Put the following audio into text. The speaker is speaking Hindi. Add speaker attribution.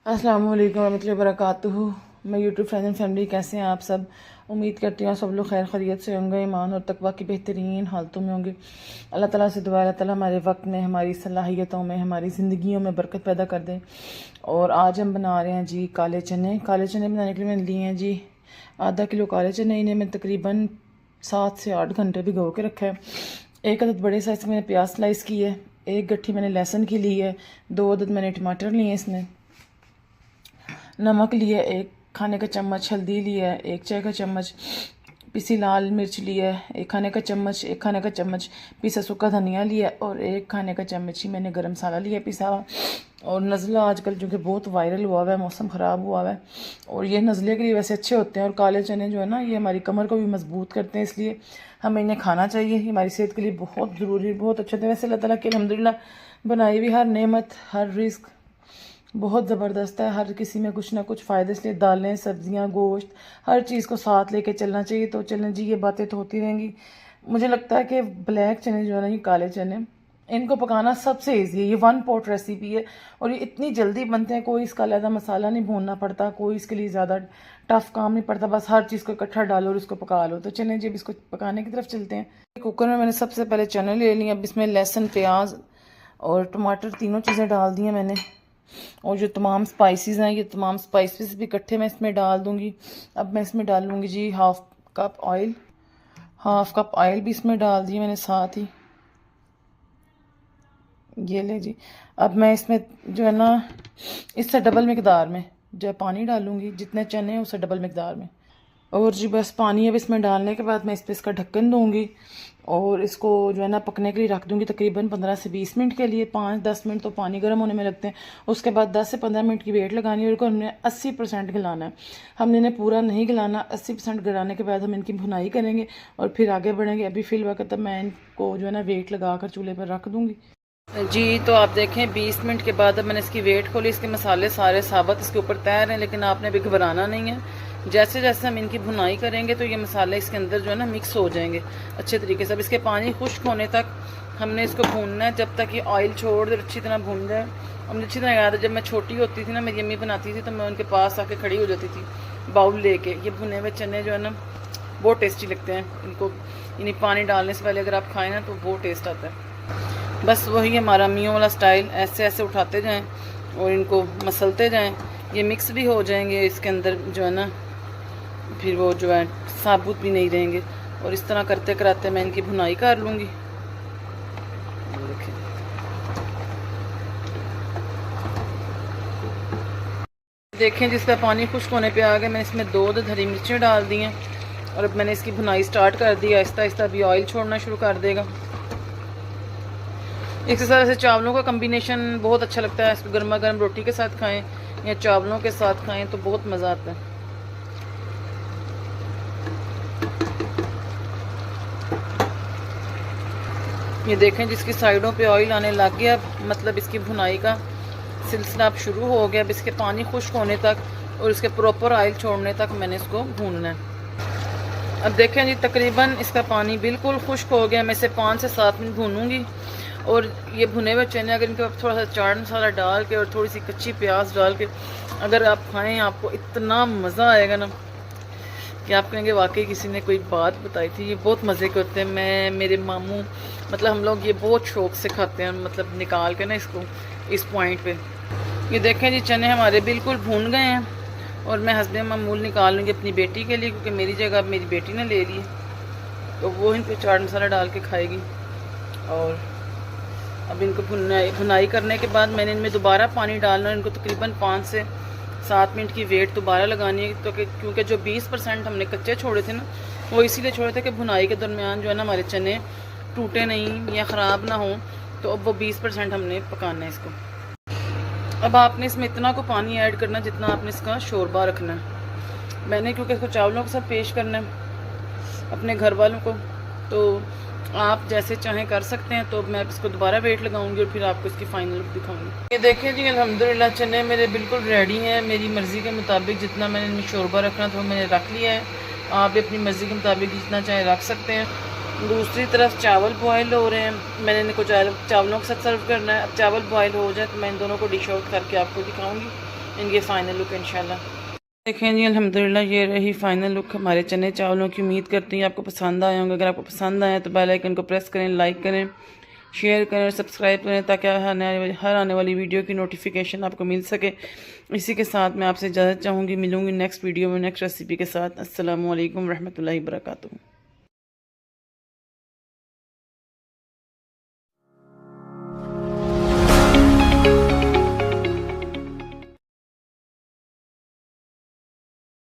Speaker 1: अस्सलाम वालेकुम रहमतुल्लाहि व बरकातुहू। मैं यूट्यूब फ्रेंड्स एंड फैमिली, कैसे हैं आप सब। उम्मीद करती हूँ सब लोग खैर खैरियत से होंगे, ईमान और तकवा की बेहतरीन हालतों में होंगे। अल्लाह ताला से दुआ, अल्लाह ताला हमारे वक्त में, हमारी सलाहियतों में, हमारी ज़िंदगियों में बरकत पैदा कर दें। और आज हम बना रहे हैं जी काले चने। काले चने बनाने के लिए मैंने लिए हैं जी आधा किलो काले चने। इन्हें मैं तकरीबन 7 से 8 घंटे भिगो के रखा है। एक अदद बड़े साइज़ के मैंने प्याज स्लाइस की है, एक गट्ठी मैंने लहसुन की ली है, 2 अदद मैंने टमाटर लिए हैं, इसमें नमक लिया, एक खाने का चम्मच हल्दी लिया है, एक चाय का चम्मच पिसी लाल मिर्च लिया है, एक खाने का चम्मच पिसा सूखा धनिया लिया, और एक खाने का चम्मच ही मैंने गरम मसाला लिया पिसा हुआ। और नज़ला आजकल जो कि बहुत वायरल हुआ हुआ है, मौसम ख़राब हुआ हुआ है, और ये नज़ले के लिए वैसे अच्छे होते हैं। और काले चने जो है ना, ये हमारी कमर को भी मजबूत करते हैं, इसलिए हमें इन्हें खाना चाहिए। ये हमारी सेहत के लिए बहुत ज़रूरी, बहुत अच्छे थे। वैसे अल्लाह ताला की अल्हम्दुलिल्लाह बनाई हुई हर नेमत, हर रिस्क बहुत ज़बरदस्त है। हर किसी में कुछ ना कुछ फ़ायदे, इसलिए दालें, सब्जियां, गोश्त, हर चीज़ को साथ लेके चलना चाहिए। तो चलें जी, ये बातें तो होती रहेंगी। मुझे लगता है कि ब्लैक चने जो है ना, ये काले चने, इनको पकाना सबसे ईजी है। ये 1 पॉट रेसिपी है और ये इतनी जल्दी बनते हैं। कोई इसका अलग मसाला नहीं भूनना पड़ता, कोई इसके लिए ज़्यादा टफ काम नहीं पड़ता, बस हर चीज़ को इकट्ठा डालो और इसको पका लो। तो चलें जी, अब इसको पकाने की तरफ चलते हैं। कुकर में मैंने सबसे पहले चने ले लिए। अब इसमें लहसुन, प्याज और टमाटर तीनों चीज़ें डाल दी हैं मैंने। और जो तमाम स्पाइसेस हैं, ये तमाम स्पाइसेस भी इकट्ठे मैं इसमें डाल दूँगी। अब मैं इसमें डाल लूँगी जी हाफ़ कप ऑयल भी इसमें डाल दी मैंने साथ ही। ये ले जी। अब मैं इसमें जो है ना, इससे डबल मिकदार में जो पानी डालूँगी, जितने चने हैं उससे डबल मिकदार में। और जी बस पानी अब इसमें डालने के बाद मैं इस पर इसका ढक्कन दूँगी और इसको जो है ना पकने के लिए रख दूँगी तकरीबन 15 से 20 मिनट के लिए। 5-10 मिनट तो पानी गर्म होने में लगते हैं। उसके बाद 10 से 15 मिनट की वेट लगानी है। और इनको हमने 80% गलाना है। हमने इन्हें पूरा नहीं गलाना। 80% गलाने के बाद हम इनकी भुनाई करेंगे और फिर आगे बढ़ेंगे। अभी फिल वक्त तब मैं इनको जो है ना वेट लगा कर चूल्हे पर रख दूँगी जी। तो आप देखें 20 मिनट के बाद अब मैंने इसकी वेट खोली। इसके मसाले सारे साबुत इसके ऊपर तैयार हैं, लेकिन आपने अभी घबराना नहीं है। जैसे जैसे हम इनकी भुनाई करेंगे तो ये मसाले इसके अंदर जो है ना मिक्स हो जाएंगे अच्छे तरीके से। अब इसके पानी खुश्क होने तक हमने इसको भूनना है, जब तक ये ऑयल छोड़ दे, अच्छी तरह भून जाए। और मुझे अच्छी तरह याद है, जब मैं छोटी होती थी ना, मेरी अम्मी बनाती थी, तो मैं उनके पास आके खड़ी हो जाती थी बाउल लेके। ये भुने हुए चने जो है ना बहुत टेस्टी लगते हैं। इनको इन्हीं पानी डालने से पहले अगर आप खाएँ ना तो बहुत टेस्ट आता है। बस वही हमारा अम्मियों वाला स्टाइल, ऐसे ऐसे उठाते जाएं और इनको मसलते जाएं। ये मिक्स भी हो जाएंगे इसके अंदर जो है ना, फिर वो जो है साबुत भी नहीं रहेंगे। और इस तरह करते कराते मैं इनकी भुनाई कर लूँगी। देखें जिसका पानी खुश्क होने पे आ गया, मैंने इसमें 2 हरी मिर्चें डाल दी हैं। और अब मैंने इसकी भुनाई स्टार्ट कर दी। आहिस्ता आहिस्ता अभी ऑयल छोड़ना शुरू कर देगा। इस तरह से चावलों का कम्बिनेशन बहुत अच्छा लगता है। इसको गर्मा गर्म रोटी के साथ खाएं या चावलों के साथ खाएं तो बहुत मज़ा आता है। ये देखें जिसकी साइडों पे ऑयल आने लग गया, मतलब इसकी भुनाई का सिलसिला अब शुरू हो गया। अब इसके पानी खुश्क होने तक और इसके प्रॉपर ऑयल छोड़ने तक मैंने इसको भूनना है। अब देखें जी तकरीबन इसका पानी बिल्कुल खुश्क हो गया। मैं इसे 5 से 7 मिनट भूनूंगी। और ये भुने हुए चने अगर इनके थोड़ा सा चाट मसाला डाल के और थोड़ी सी कच्ची प्याज डाल के अगर आप खाएं, आपको इतना मज़ा आएगा ना कि आप कहेंगे वाकई किसी ने कोई बात बताई थी। ये बहुत मज़े के होते हैं। मैं, मेरे मामू, मतलब हम लोग ये बहुत शौक़ से खाते हैं, मतलब निकाल के ना इसको इस पॉइंट पे। ये देखें जी चने हमारे बिल्कुल भून गए हैं। और मैं हस्बे मामूल निकाल लूँगी अपनी बेटी के लिए, क्योंकि मेरी जगह मेरी बेटी ने ले ली है, तो वो इन पर चाट मसाला डाल के खाएगी। और अब इनको भुनाई करने के बाद मैंने इनमें दोबारा पानी डालना है। इनको तकरीबन 5 से 7 मिनट की वेट दोबारा लगानी है। तो क्योंकि जो 20% हमने कच्चे छोड़े थे ना, वो इसीलिए छोड़े थे कि भुनाई के दरमियान जो है ना हमारे चने टूटे नहीं या ख़राब ना हो। तो अब वो 20% हमने पकाना है इसको। अब आपने इसमें इतना को पानी ऐड करना जितना आपने इसका शोरबा रखना है। मैंने क्योंकि इसको चावलों के साथ पेश करना है अपने घर वालों को, तो आप जैसे चाहें कर सकते हैं। तो मैं इसको दोबारा वेट लगाऊंगी और फिर आपको इसकी फाइनल लुक दिखाऊंगी। ये देखें जी अल्हम्दुलिल्लाह चने मेरे बिल्कुल रेडी हैं। मेरी मर्ज़ी के मुताबिक जितना मैंने इनमें शोरबा रखना था वो मैंने रख लिया है। आप भी अपनी मर्ज़ी के मुताबिक जितना चाहे रख सकते हैं। दूसरी तरफ चावल बॉयल हो रहे हैं। मैंने इनको चावलों के साथ सर्व करना है। अब चावल बॉयल हो जाए तो मैं इन दोनों को डिश आउट करके आपको दिखाऊँगी। इनके फ़ाइनल लुक इंशाल्लाह। देखें जी अल्हम्दुलिल्लाह ये रही फ़ाइनल लुक हमारे चने चावलों की। उम्मीद करती हैं आपको पसंद आए होंगे। अगर आपको पसंद आए तो बेल आइकन को प्रेस करें, लाइक करें, शेयर करें और सब्सक्राइब करें ताकि हर आने वाली वीडियो की नोटिफिकेशन आपको मिल सके। इसी के साथ मैं आपसे इजाज़त चाहूँगी, मिलूँगी नेक्स्ट वीडियो में नेक्स्ट रेसिपी के साथ। अस्सलामु अलैकुम रहमतुल्लाहि व बरकातुहू।